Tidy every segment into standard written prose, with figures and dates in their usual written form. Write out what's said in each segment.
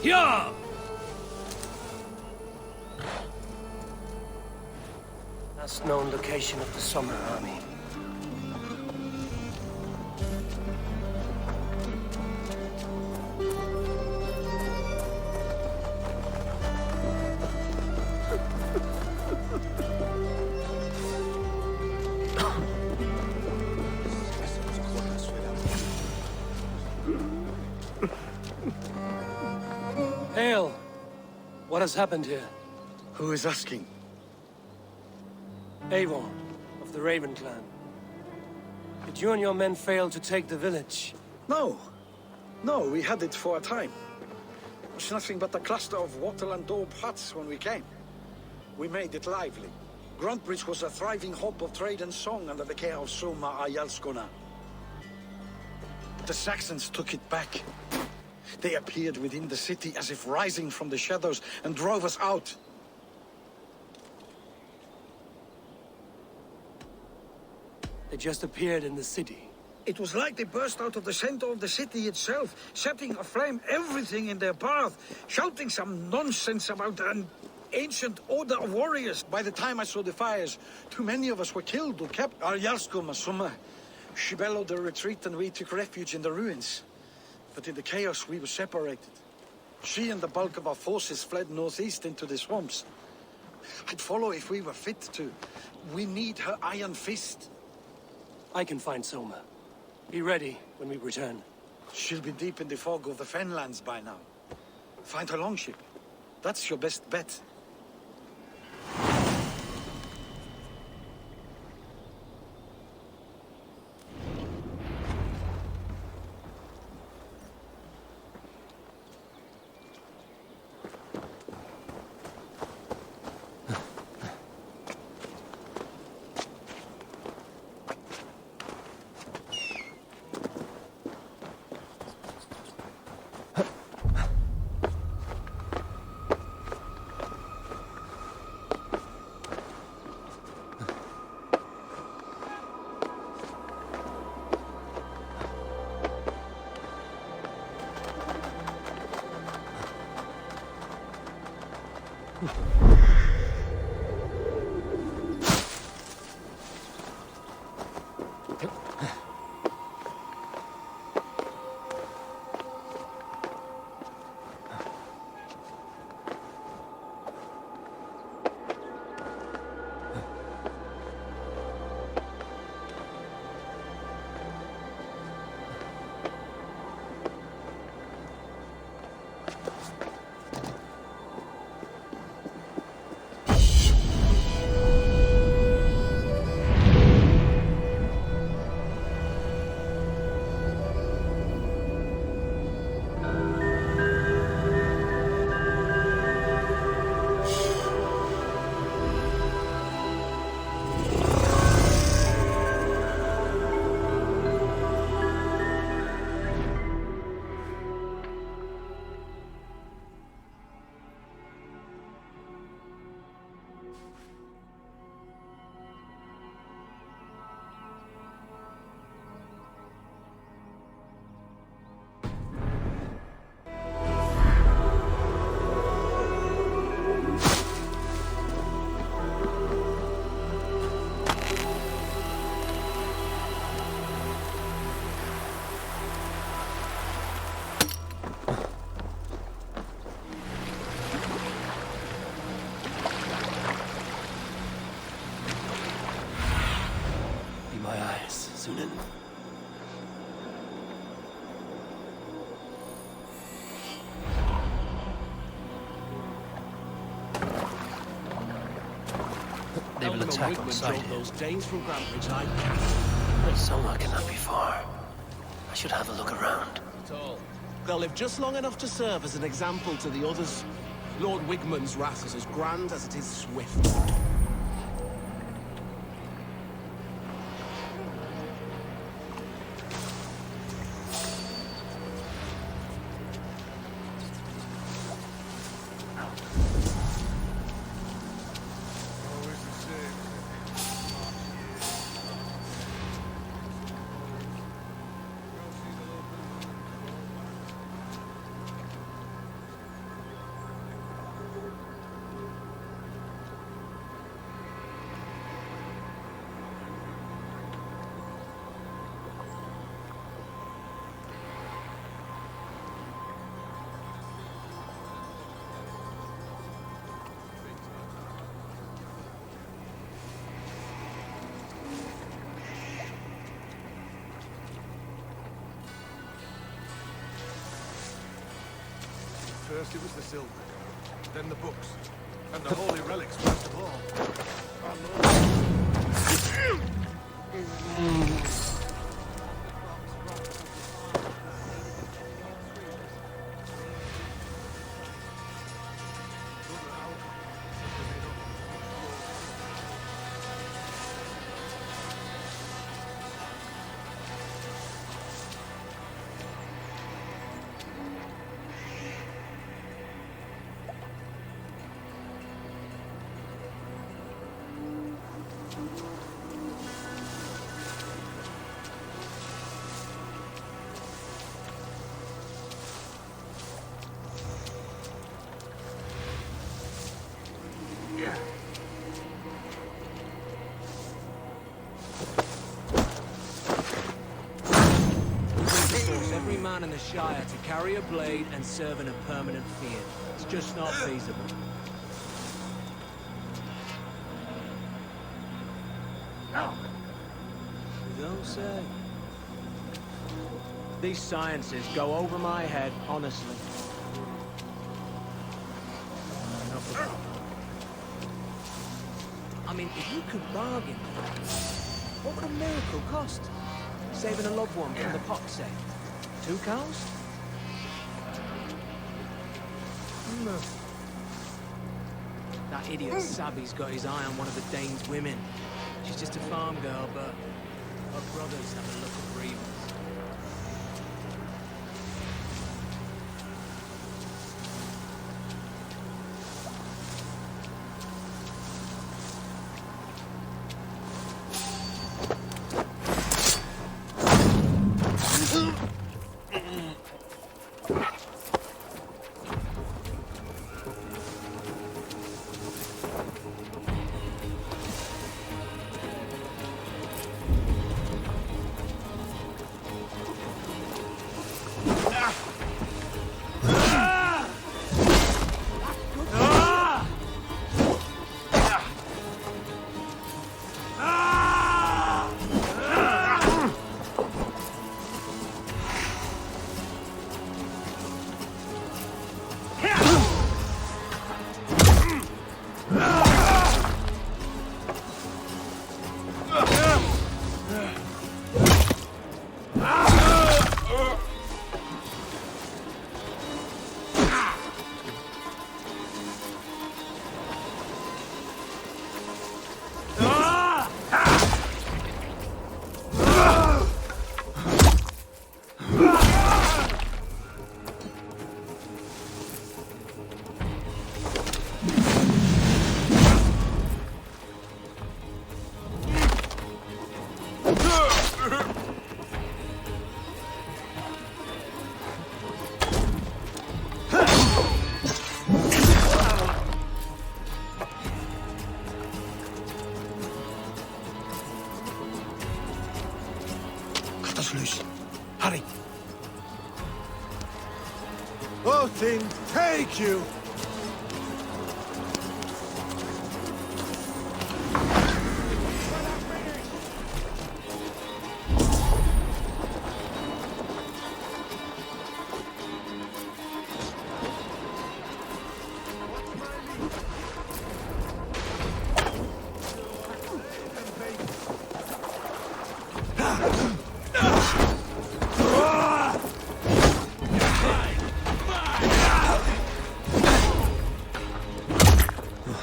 Yeah! Last known location of the Soma army. Hail! What has happened here? Who is asking? Eivor, of the Raven clan. Did you and your men fail to take the village? No. No, we had it for a time. It was nothing but a cluster of wattle and daub huts when we came. We made it lively. Gruntbridge was a thriving hub of trade and song under the care of Soma Ayalskona. But the Saxons took it back. They appeared within the city as if rising from the shadows and drove us out. They just appeared in the city. It was like they burst out of the center of the city itself, setting aflame everything in their path, shouting some nonsense about an ancient order of warriors. By the time I saw the fires, too many of us were killed or kept. Ayalskona, Soma, she bellowed a retreat and we took refuge in the ruins. But in the chaos, we were separated. She and the bulk of our forces fled northeast into the swamps. I'd follow if we were fit to. We need her iron fist. I can find Soma. Be ready when we return. She'll be deep in the fog of the Fenlands by now. Find her longship. That's your best bet. They will attack on sight. Those Danes from Grantbridge like But Soma cannot be far. I should have a look around. at all. They'll live just long enough to serve as an example to the others. Lord Wigmund's wrath is as grand as it is swift. First it was the silver, then the books, and the holy relics first of all. Every man in the Shire to carry a blade and serve in a permanent field. It's just not feasible. You don't say. These sciences go over my head, honestly. I mean, if you could bargain, what would a miracle cost? Saving a loved one from the pox sake. 2 cows? That idiot Sabby's got his eye on one of the Dane's women. She's just a farm girl, but her brothers have a look of grievance. Hurry! Oh, thing, take you!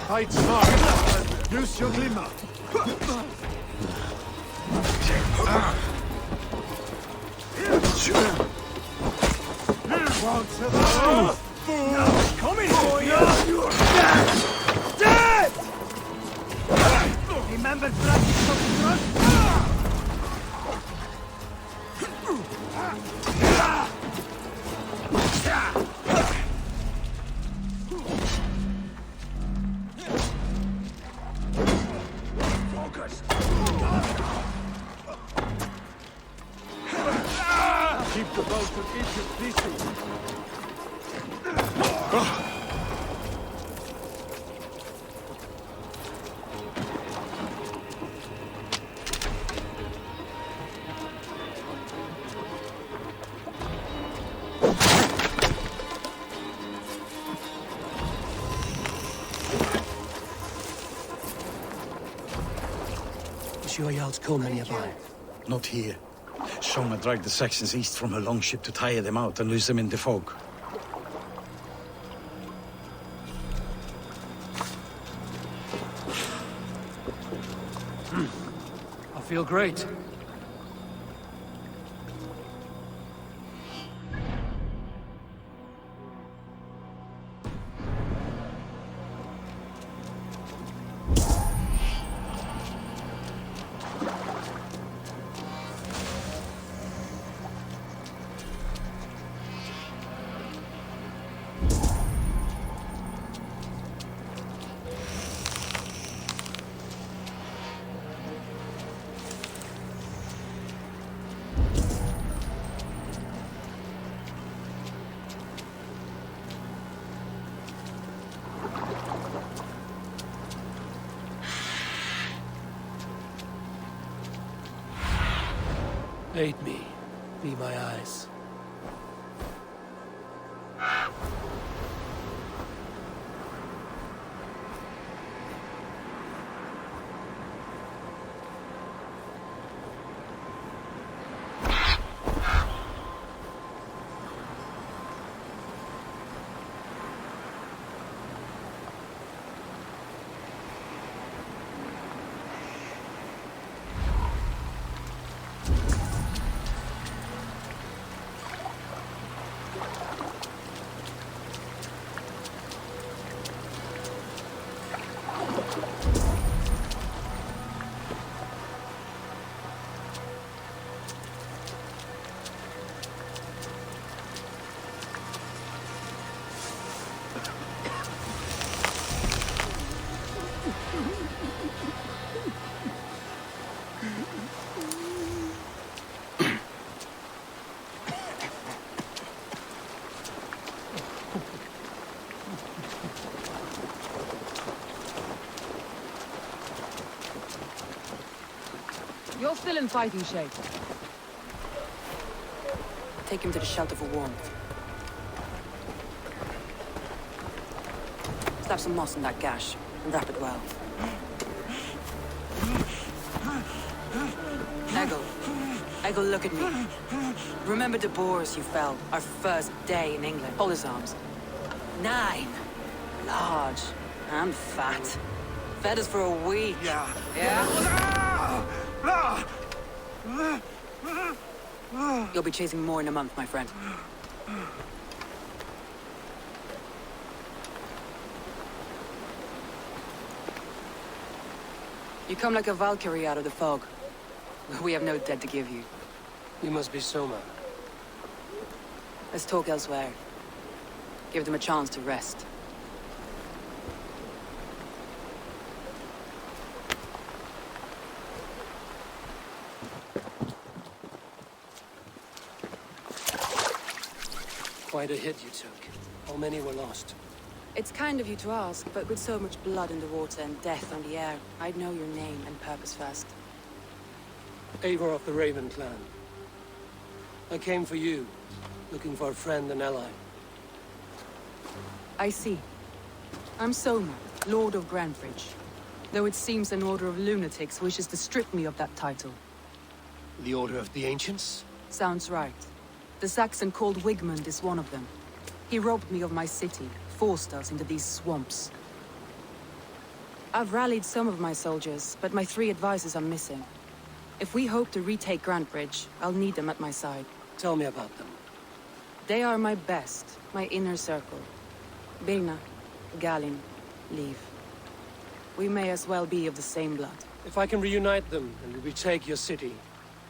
Fight smart. Use your glimmer. Won't survive. No, coming for you. You're dead. Remember practice of trust? Keep the boat from injured pieces. sure Jarl's Coleman nearby? Not here. Soma dragged the Saxons east from her longship to tire them out and lose them in the fog. I feel great. Aid me. Be my eyes. You're still in fighting shape. Take him to the shelter for warmth. Slap some moss in that gash, and wrap it well. Eggle, look at me. Remember the boars you fell, our first day in England? Hold his arms. 9. Large and fat. Fed us for a week. Yeah? You'll be chasing more in a month, my friend. You come like a Valkyrie out of the fog. We have no dead to give you. You must be Soma. Let's talk elsewhere. Give them a chance to rest. Quite a hit you took. How many were lost? It's kind of you to ask, but with so much blood in the water and death on the air, I'd know your name and purpose first. Eivor of the Raven clan. I came for you, looking for a friend and ally. I see. I'm Soma, Lord of Grandbridge. Though it seems an order of lunatics wishes to strip me of that title. The Order of the Ancients? Sounds right. The Saxon called Wigmund is one of them. He robbed me of my city, forced us into these swamps. I've rallied some of my soldiers, but my 3 advisors are missing. If we hope to retake Grandbridge, I'll need them at my side. Tell me about them. They are my best, my inner circle. Birna, Galinn, leave. We may as well be of the same blood. If I can reunite them and we retake your city,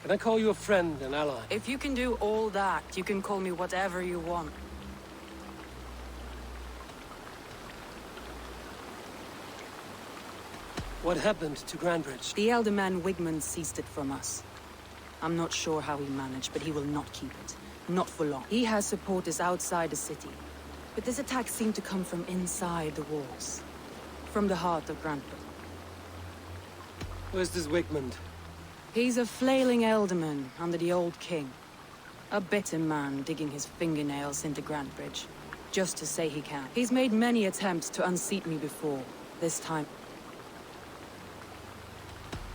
can I call you a friend and ally? If you can do all that, you can call me whatever you want. What happened to Grandbridge? The elder man Wigmund seized it from us. I'm not sure how he managed, but he will not keep it. Not for long. He has supporters outside the city. But this attack seemed to come from inside the walls. From the heart of Grandbridge. Where's this Wigmund? He's a flailing elderman under the old king. A bitter man digging his fingernails into Grandbridge. Just to say he can. He's made many attempts to unseat me before. This time...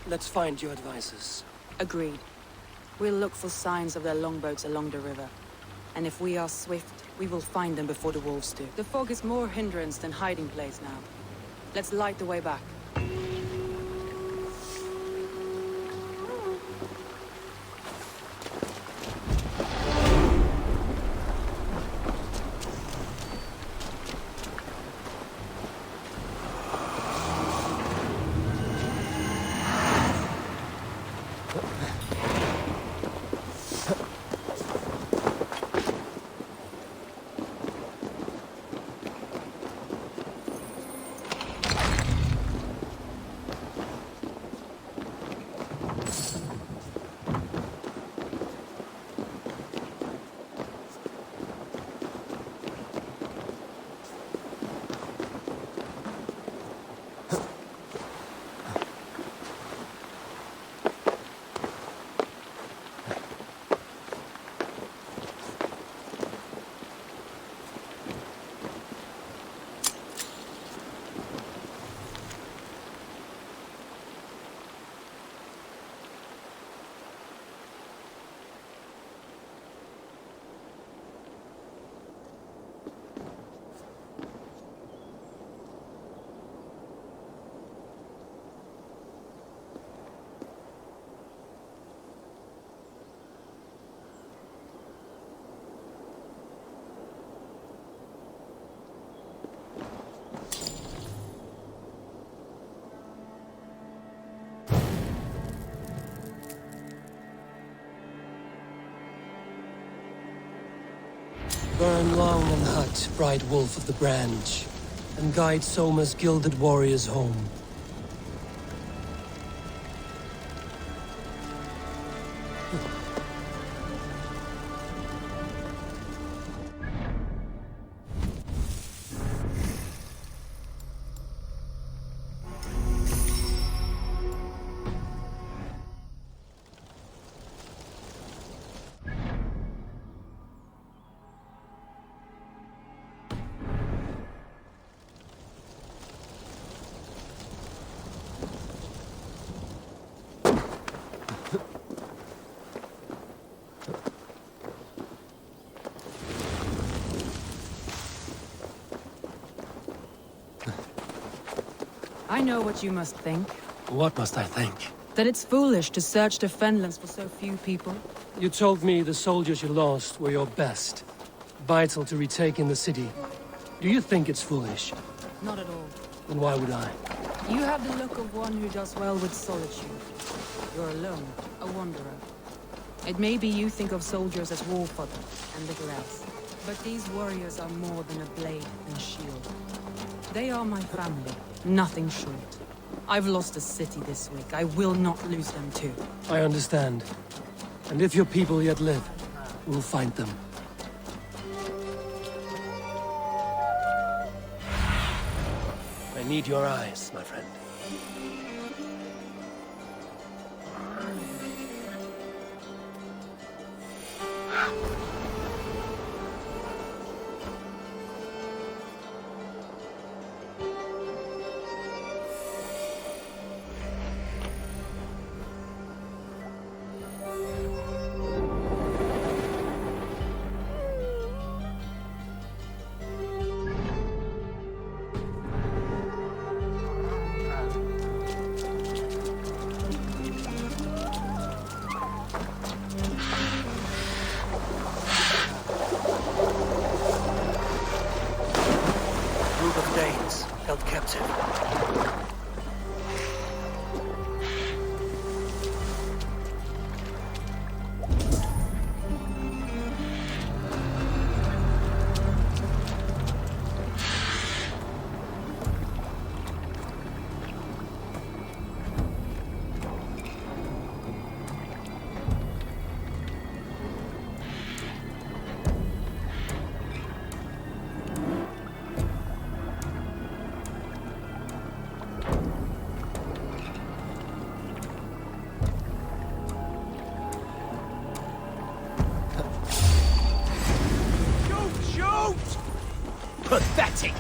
Let's find your advisors. Agreed. We'll look for signs of their longboats along the river. And if we are swift, we will find them before the wolves do. The fog is more hindrance than hiding place now. Let's light the way back. Burn long and hot, bright wolf of the branch, and guide Soma's gilded warriors home. I know what you must think. What must I think? That it's foolish to search the Fenlands for so few people. You told me the soldiers you lost were your best. Vital to retaking the city. Do you think it's foolish? Not at all. Then why would I? You have the look of one who does well with solitude. You're alone, a wanderer. It may be you think of soldiers as war fodder and little else. But these warriors are more than a blade and shield. They are my family, nothing short. I've lost a city this week. I will not lose them too. I understand. And if your people yet live, we'll find them. I need your eyes, my friend. Held captive. Pathetic!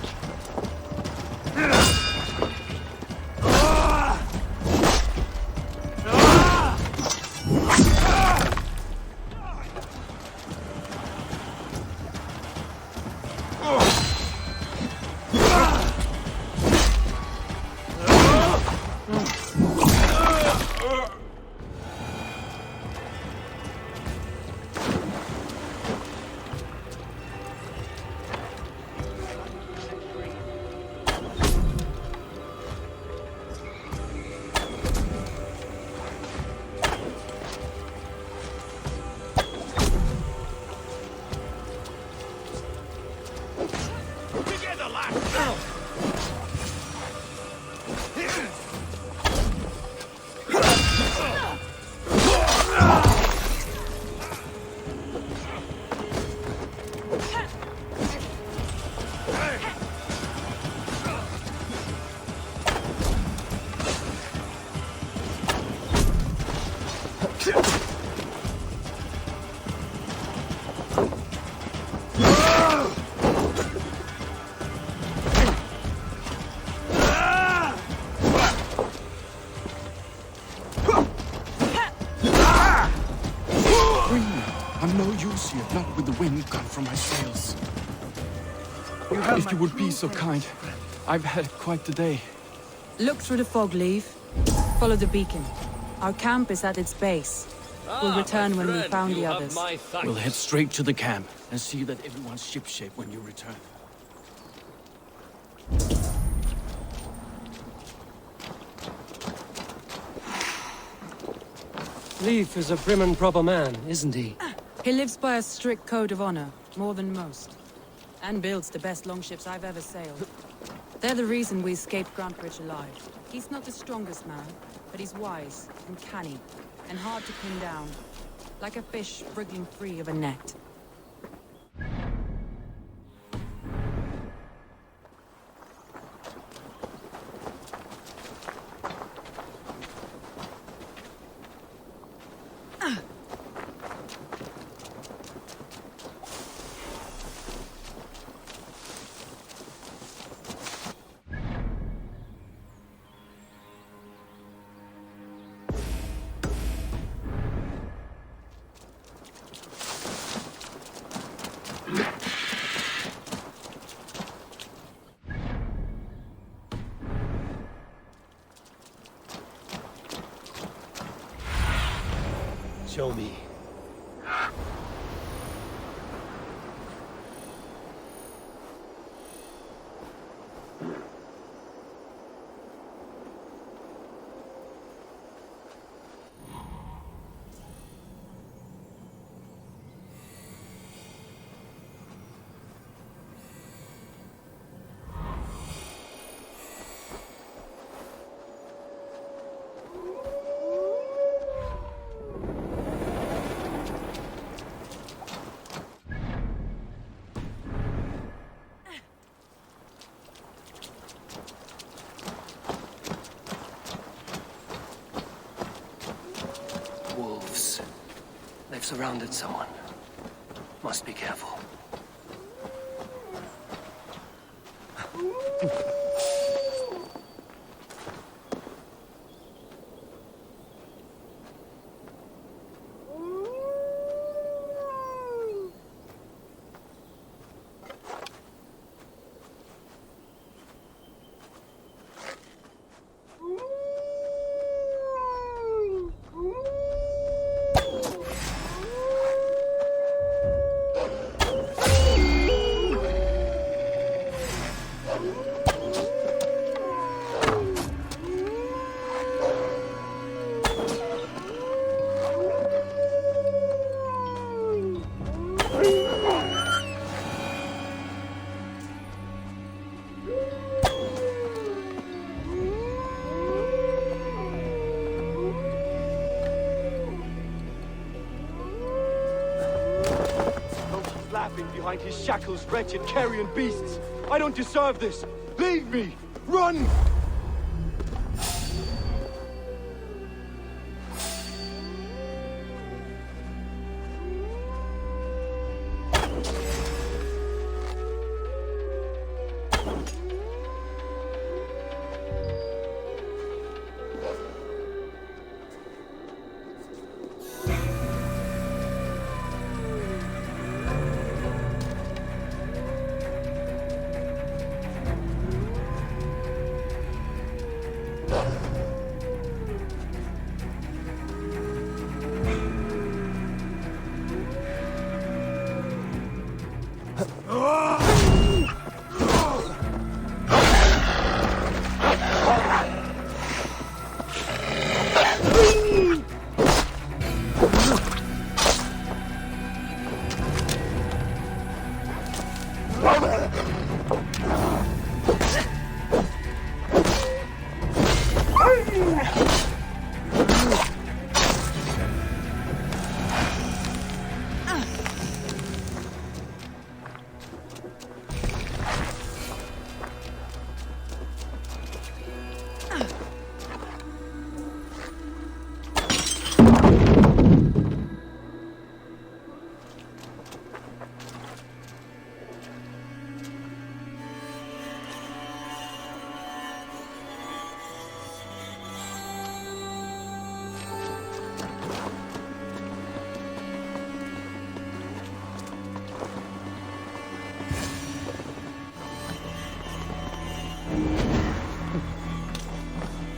I'm no use here, not with the wind gone from my sails. If you would be so kind, I've had quite the day. Look through the fog, leave. Follow the beacon. Our camp is at its base. We'll return when we found the others. We'll head straight to the camp and see that everyone's shipshape when you return. Leif is a prim and proper man, isn't he? He lives by a strict code of honor, more than most. And builds the best longships I've ever sailed. They're the reason we escaped Grantbridge alive. He's not the strongest man, but he's wise and canny, and hard to pin down. Like a fish wriggling free of a net. Show me. Wolves. They've surrounded someone. Must be careful. Behind his shackles, wretched carrion beasts! I don't deserve this! Leave me! Run!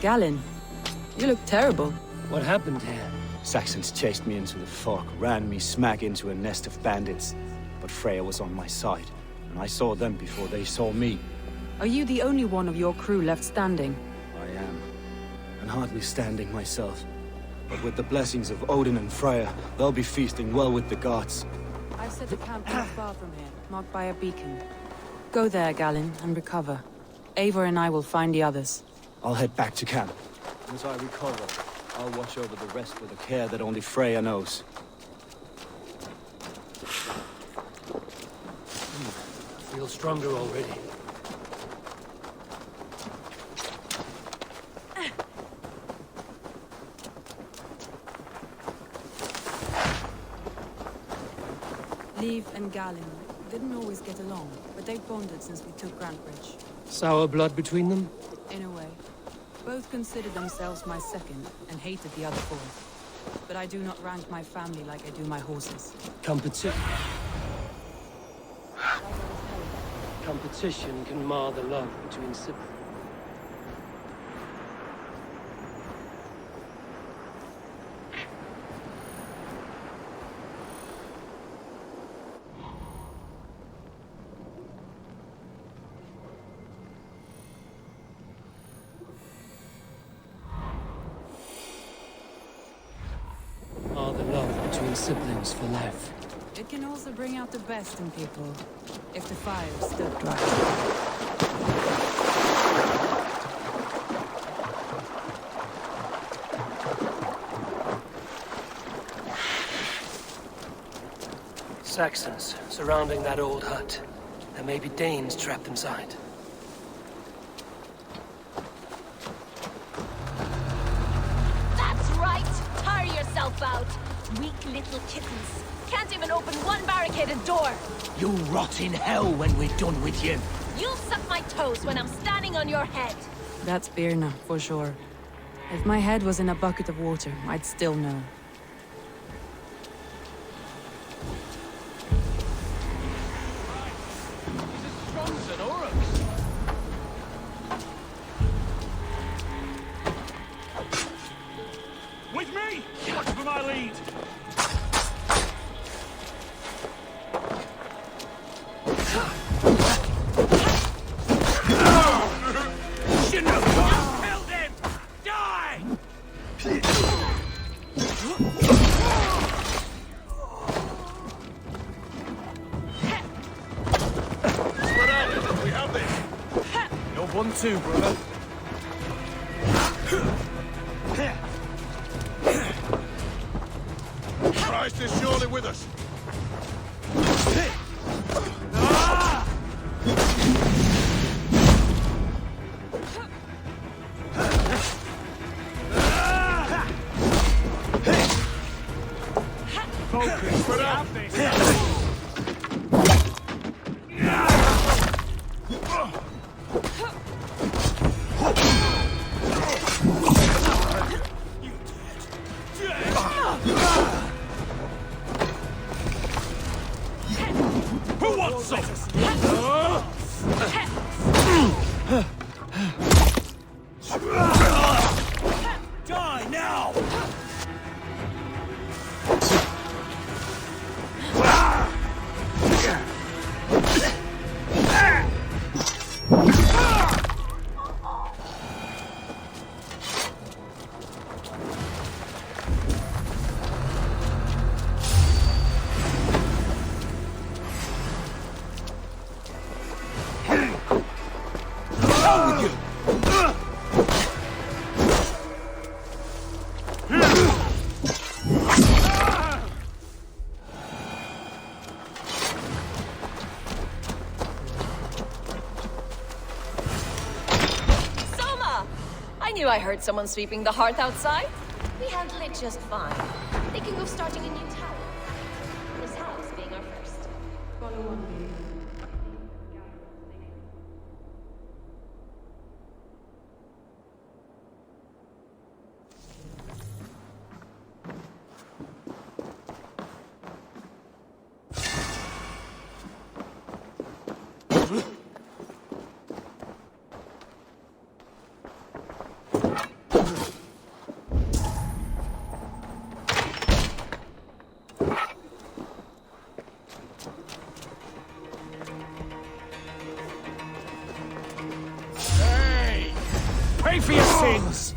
Galinn, you look terrible. What happened here? Saxons chased me into the fog, ran me smack into a nest of bandits. But Freya was on my side, and I saw them before they saw me. Are you the only one of your crew left standing? I am, and hardly standing myself. But with the blessings of Odin and Freya, they'll be feasting well with the gods. I've set a camp not far from here, marked by a beacon. Go there, Galinn, and recover. Eivor and I will find the others. I'll head back to camp. As I recover, I'll watch over the rest with a care that only Freya knows. I feel stronger already. Leif and Galinn didn't always get along, but they've bonded since we took Grantbridge. Sour blood between them? In a way. Both considered themselves my second, and hated the other fourth. But I do not rank my family like I do my horses. Competition can mar the love between siblings. Mar the love between siblings for life. It can also bring out the best in people, if the fire stood dry. Saxons surrounding that old hut. There may be Danes trapped inside. That's right! Tire yourself out! Weak little kittens. Can't even open one barricaded door! You'll rot in hell when we're done with you. You'll suck my toes when I'm standing on your head! That's Birna, for sure. If my head was in a bucket of water, I'd still know. With me! Watch for my lead! Shouldn't have killed him! Die! Spread out! We have this! You're one too, brother. Christ is surely with us. Focus, spread out. Who wants some? Die now! Soma! I knew I heard someone sweeping the hearth outside. We handled it just fine. Thinking of starting a new tower. This house being our first. Pay for your sins!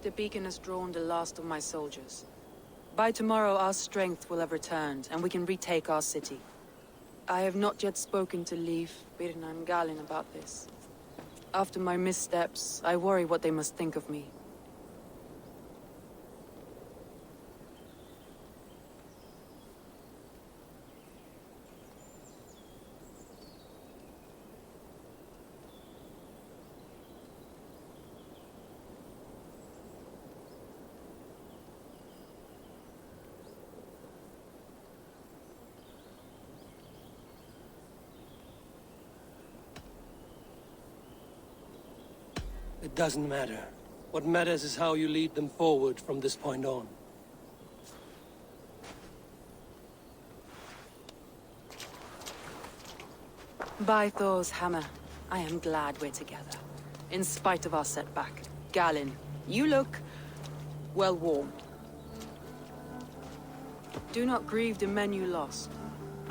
The beacon has drawn the last of my soldiers. By tomorrow, our strength will have returned, and we can retake our city. I have not yet spoken to Leif, Birna, and Galinn about this. After my missteps, I worry what they must think of me. It doesn't matter. What matters is how you lead them forward from this point on. By Thor's hammer, I am glad we're together. In spite of our setback. Galinn, you look... well warmed. Do not grieve the men you lost.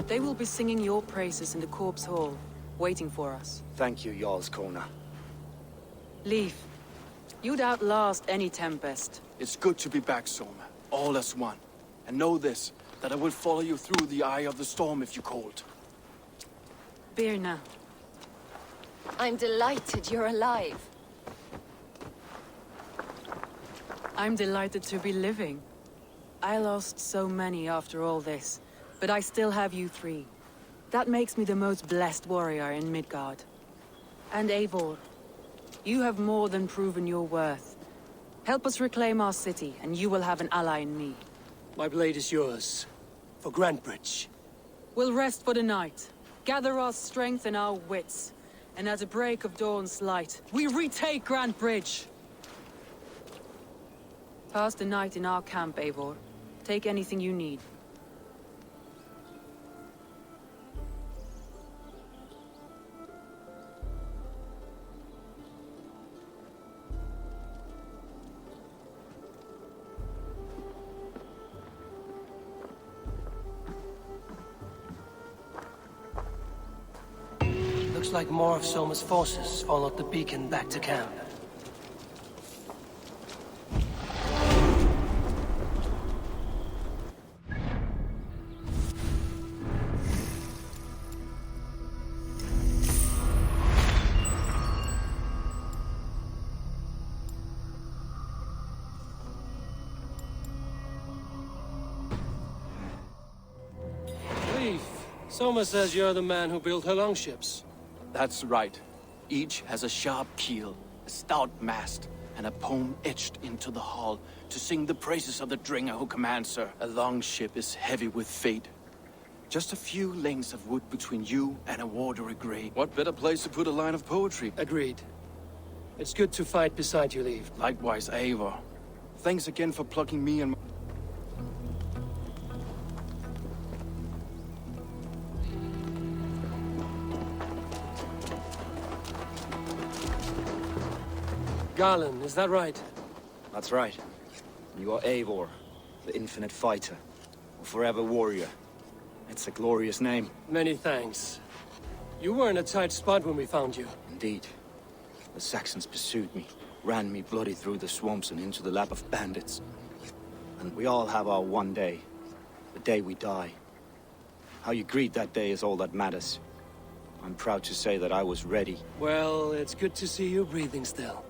They will be singing your praises in the Corpse Hall, waiting for us. Thank you, Jarl's Kona. Leif, you'd outlast any tempest. It's good to be back, Soma. All as one. And know this, that I will follow you through the eye of the storm if you called. Birna. I'm delighted you're alive. I'm delighted to be living. I lost so many after all this, but I still have you three. That makes me the most blessed warrior in Midgard. And Eivor. You have more than proven your worth. Help us reclaim our city, and you will have an ally in me. My blade is yours. For Grantebridge. We'll rest for the night. Gather our strength and our wits. And at the break of dawn's light, we retake Grantebridge! Pass the night in our camp, Eivor. Take anything you need. Looks like more of Soma's forces followed the beacon back to camp. Leif, Soma says you're the man who built her longships. That's right. Each has a sharp keel, a stout mast, and a poem etched into the hull to sing the praises of the Drengr who commands her. A longship is heavy with fate. Just a few lengths of wood between you and a watery grave. What better place to put a line of poetry? Agreed. It's good to fight beside you, Leif. Likewise, Eivor. Thanks again for plucking me and... Galinn, is that right? That's right. You are Eivor, the infinite fighter, a forever warrior. It's a glorious name. Many thanks. You were in a tight spot when we found you. Indeed. The Saxons pursued me, ran me bloody through the swamps and into the lap of bandits. And we all have our one day, the day we die. How you greet that day is all that matters. I'm proud to say that I was ready. Well, it's good to see you breathing still.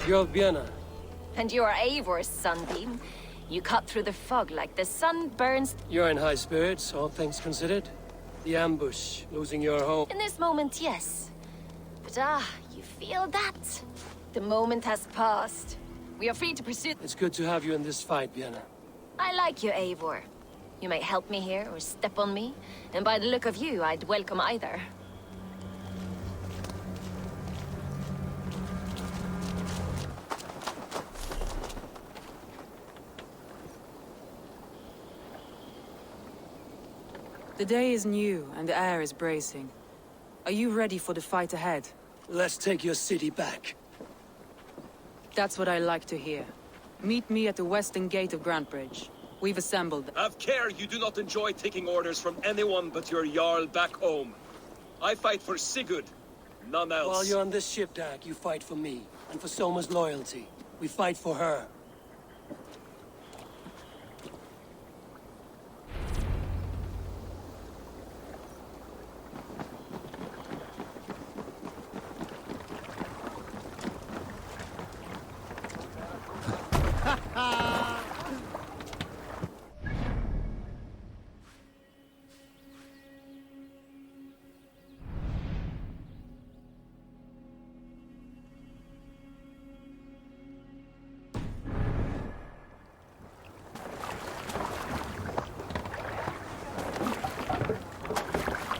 You're Birna. And you're Eivor's sunbeam. You cut through the fog like the sun burns... You're in high spirits, all things considered. The ambush, losing your home. In this moment, yes. But you feel that? The moment has passed. We are free to pursue... It's good to have you in this fight, Birna. I like you, Eivor. You may help me here or step on me, and by the look of you, I'd welcome either. The day is new, and the air is bracing. Are you ready for the fight ahead? Let's take your city back. That's what I like to hear. Meet me at the western gate of Grantbridge. We've assembled... Have care you do not enjoy taking orders from anyone but your Jarl back home. I fight for Sigurd, none else. While you're on this ship, Dag, you fight for me, and for Soma's loyalty. We fight for her.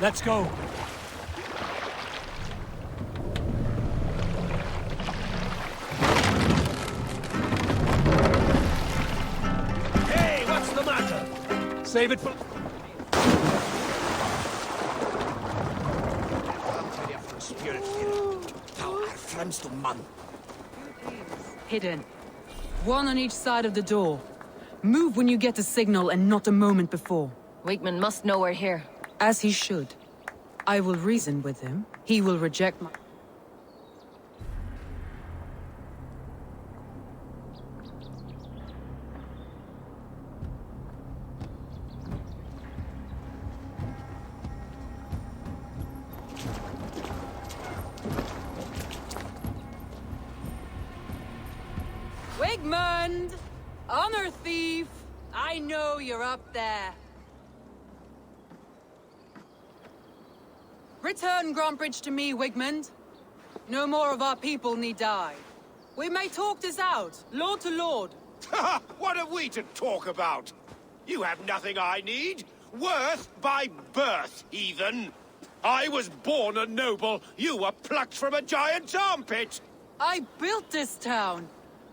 Let's go. Hey, what's the matter? Save it for... Hidden. One on each side of the door. Move when you get the signal and not a moment before. Wigman must know we're here. As he should. I will reason with him. He will reject my... Wigmund! Honor thief! I know you're up there. Return Grantbridge to me, Wigmund. No more of our people need die. We may talk this out, lord to lord. What are we to talk about? You have nothing I need. Worth by birth, heathen. I was born a noble. You were plucked from a giant's armpit. I built this town.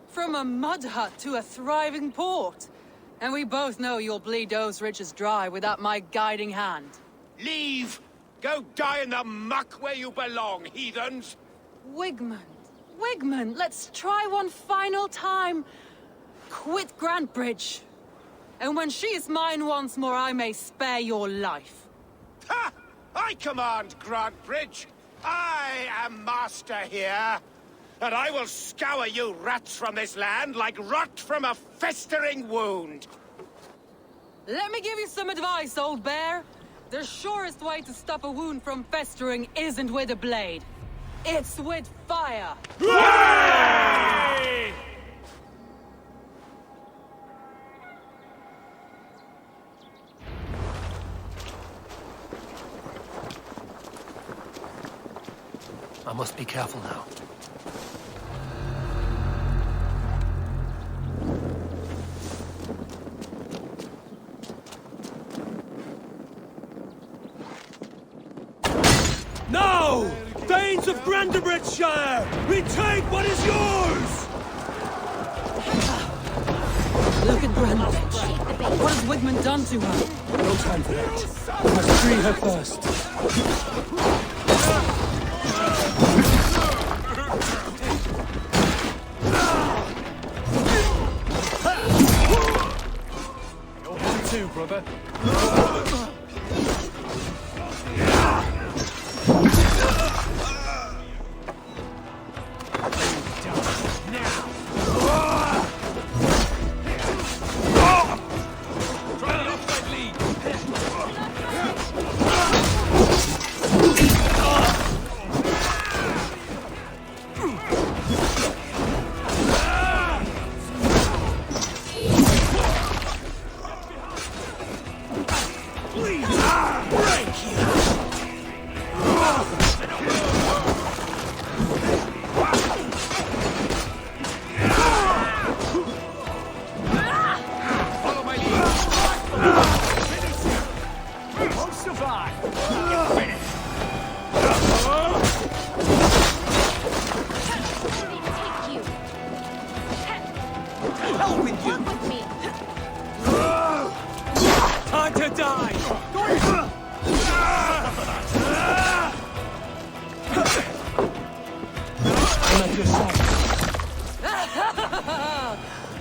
From a mud hut to a thriving port. And we both know you'll bleed those riches dry without my guiding hand. Leave! Go die in the muck where you belong, heathens! Wigmund, Wigmund, let's try one final time. Quit Grantbridge. And when she is mine once more, I may spare your life. Ha! I command Grantbridge. I am master here. And I will scour you rats from this land like rot from a festering wound. Let me give you some advice, old bear. The surest way to stop a wound from festering isn't with a blade. It's with fire! Hooray! I must be careful now. Now! Danes of Brandenburgshire! Retake what is yours! Look at Brandon. What has Wigmund done to her? No time for that. We must free her first. Yours too, brother.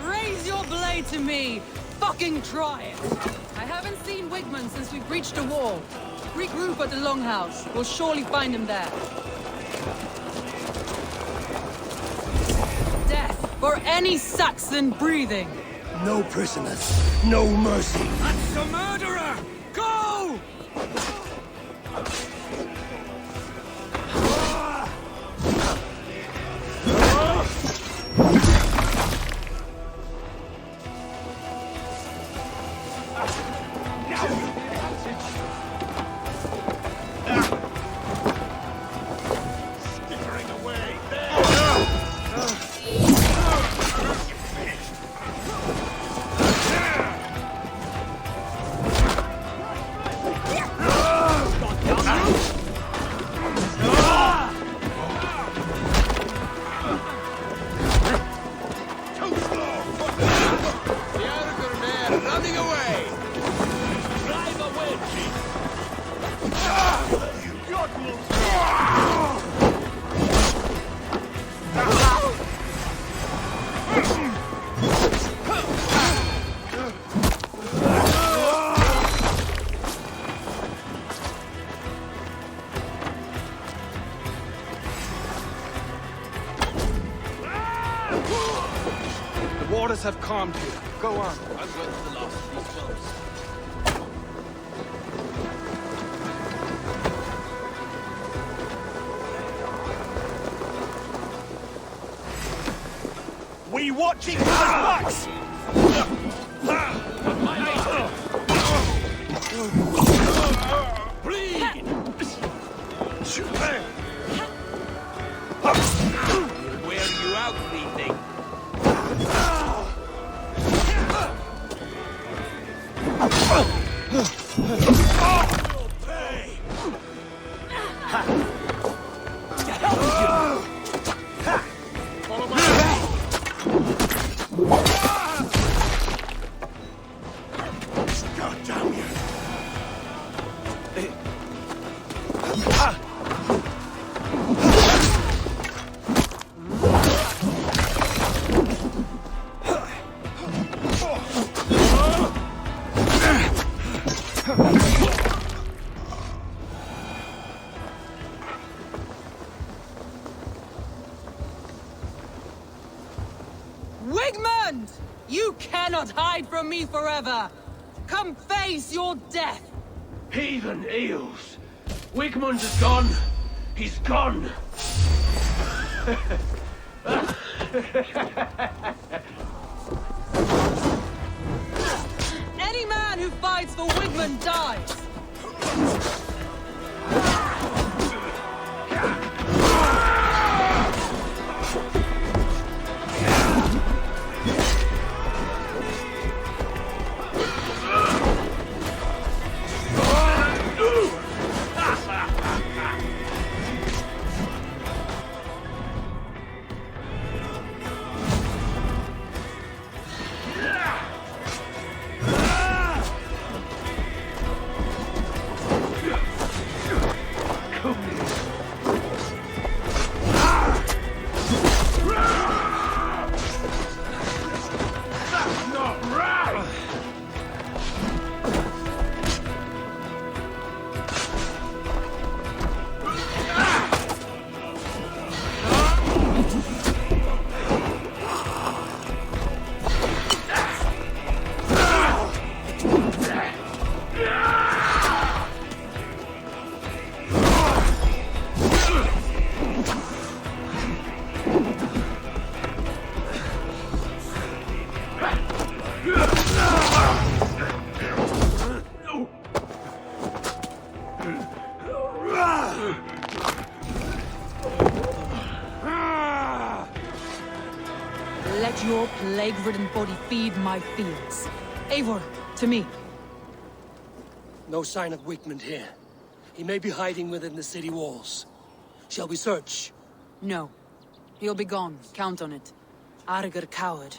Raise your blade to me! Fucking try it! I haven't seen Wigmund since we breached the wall. Regroup at the Longhouse. We'll surely find him there. Death for any Saxon breathing! No prisoners, no mercy. That's the murderer! Go! Waters have calmed you. Go on. I'm with the loss of these films. We watch each other's backs! Bleed! Wear you out, bleeding. Wigmund! You cannot hide from me forever! Come face your death! Heathen eels! Wigmund is gone! He's gone! Any man who fights for Wigmund dies! Let your plague-ridden body feed my fields. Eivor, to me. No sign of Wigmund here. He may be hiding within the city walls. Shall we search? No. He'll be gone. Count on it. Arger coward.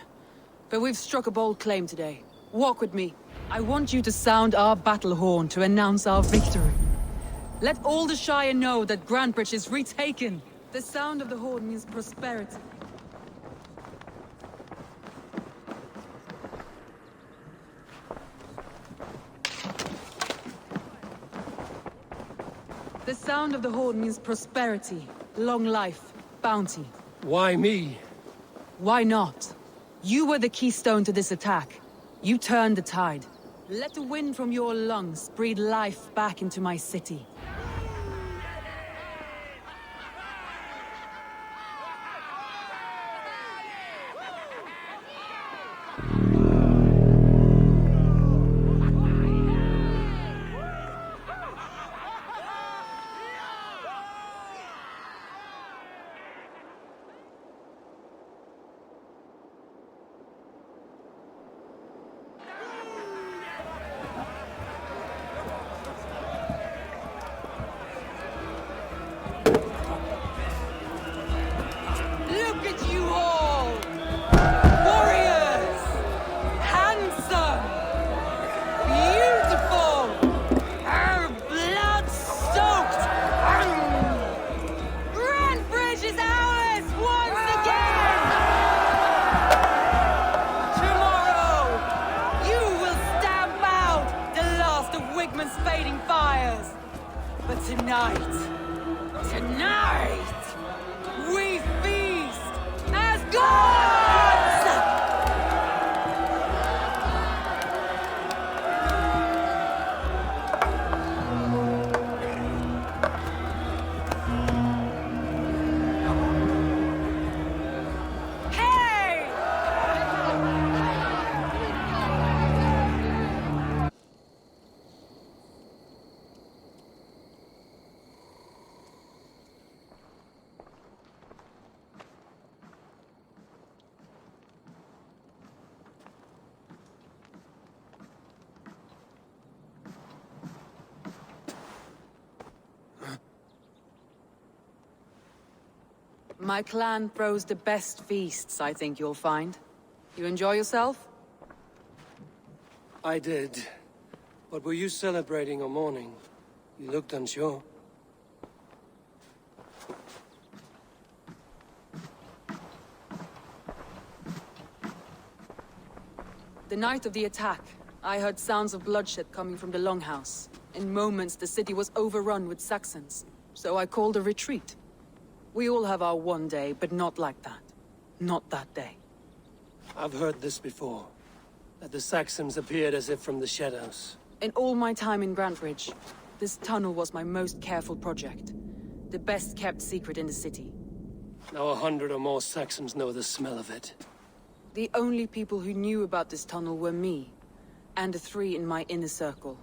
But we've struck a bold claim today. Walk with me. I want you to sound our battle horn to announce our victory. Let all the Shire know that Grantebridge is retaken. The sound of the horn means prosperity. The sound of the horn means prosperity, long life, bounty. Why me? Why not? You were the keystone to this attack. You turned the tide. Let the wind from your lungs breathe life back into my city. Look at you all! Warriors! Handsome! Beautiful! Blood-soaked! Grantebridge is ours once again! Tomorrow, you will stamp out the last of Wigmund's fading fires. But tonight, we feast as gods! Hey! My clan throws the best feasts, I think you'll find. You enjoy yourself? I did. But were you celebrating or mourning? You looked unsure. The night of the attack, I heard sounds of bloodshed coming from the Longhouse. In moments, the city was overrun with Saxons, so I called a retreat. We all have our one day, but not like that. Not that day. I've heard this before. That the Saxons appeared as if from the shadows. In all my time in Grantebridge, this tunnel was my most careful project. The best kept secret in the city. Now 100 or more Saxons know the smell of it. The only people who knew about this tunnel were me, and the 3 in my inner circle.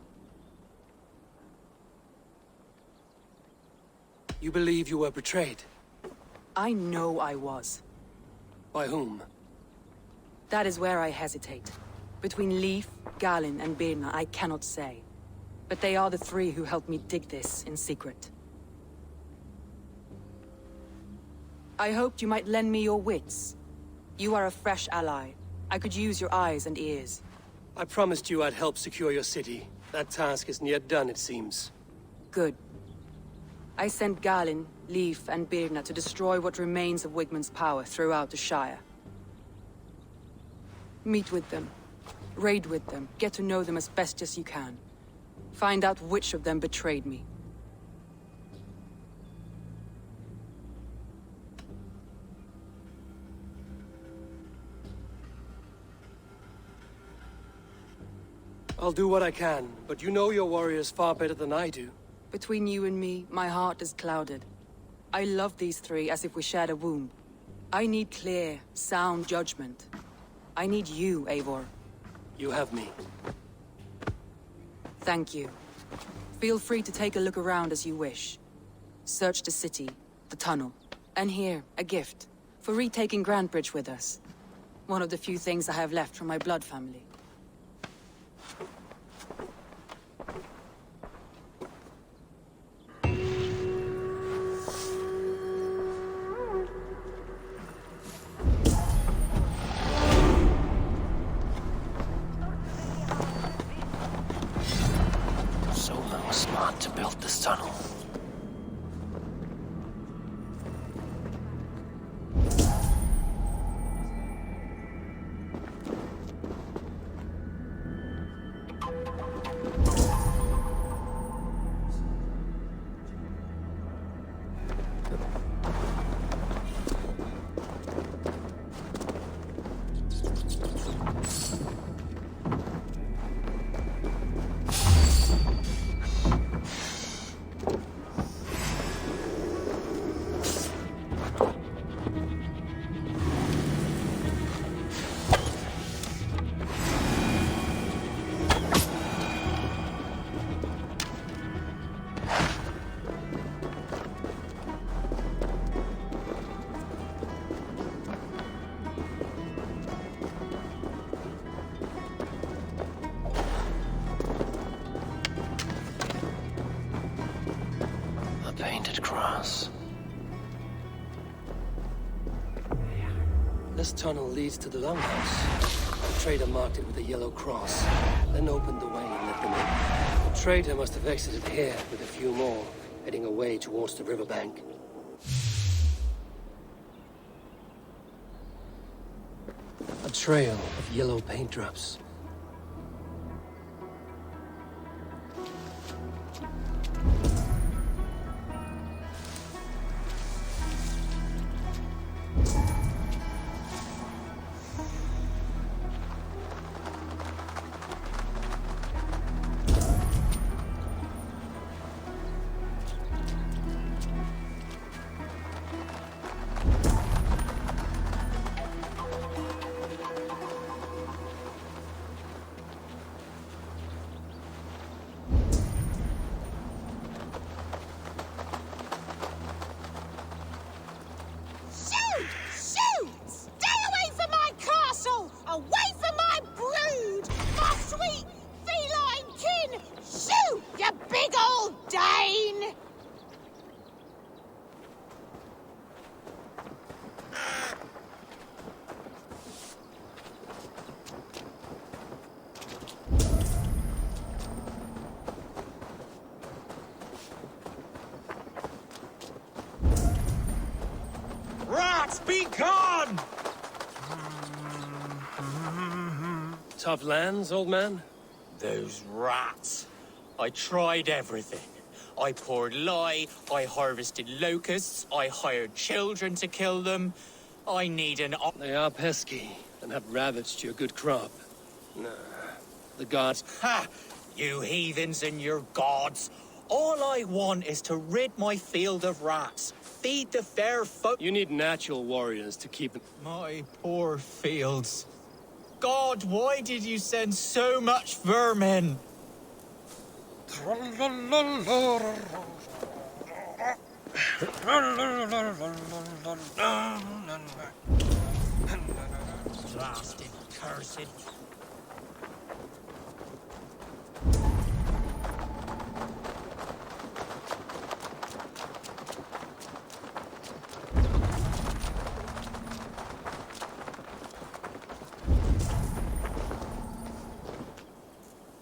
You believe you were betrayed? I know I was. By whom? That is where I hesitate. Between Leif, Galinn, and Birna, I cannot say. But they are the 3 who helped me dig this in secret. I hoped you might lend me your wits. You are a fresh ally. I could use your eyes and ears. I promised you I'd help secure your city. That task isn't yet done, it seems. Good. I sent Galinn, Leif, and Birna to destroy what remains of Wigmund's power throughout the Shire. Meet with them. Raid with them. Get to know them as best as you can. Find out which of them betrayed me. I'll do what I can, but you know your warriors far better than I do. Between you and me, my heart is clouded. I love these 3 as if we shared a womb. I need clear, sound judgment. I need you, Eivor. You have me. Thank you. Feel free to take a look around as you wish. Search the city, the tunnel, and here, a gift, for retaking Grandbridge with us. One of the few things I have left from my blood family. Soma was smart to build this tunnel. Painted cross. This tunnel leads to the longhouse. The traitor marked it with a yellow cross, then opened the way and let them in. The traitor must have exited here with a few more, heading away towards the riverbank. A trail of yellow paint drops. Be gone! Tough lands, old man? Those rats. I tried everything. I poured lye, I harvested locusts, I hired children to kill them. I need an... They are pesky, and have ravaged your good crop. Nah, the gods... Ha! You heathens and your gods. All I want is to rid my field of rats. Feed the fair folk. You need natural warriors to keep... My poor fields. God, why did you send so much vermin? Blasted, cursed.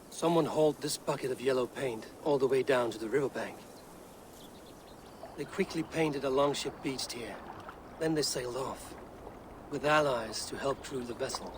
Someone hauled this bucket of yellow paint all the way down to the riverbank. They quickly painted a longship beached here. Then they sailed off, with allies to help crew the vessel.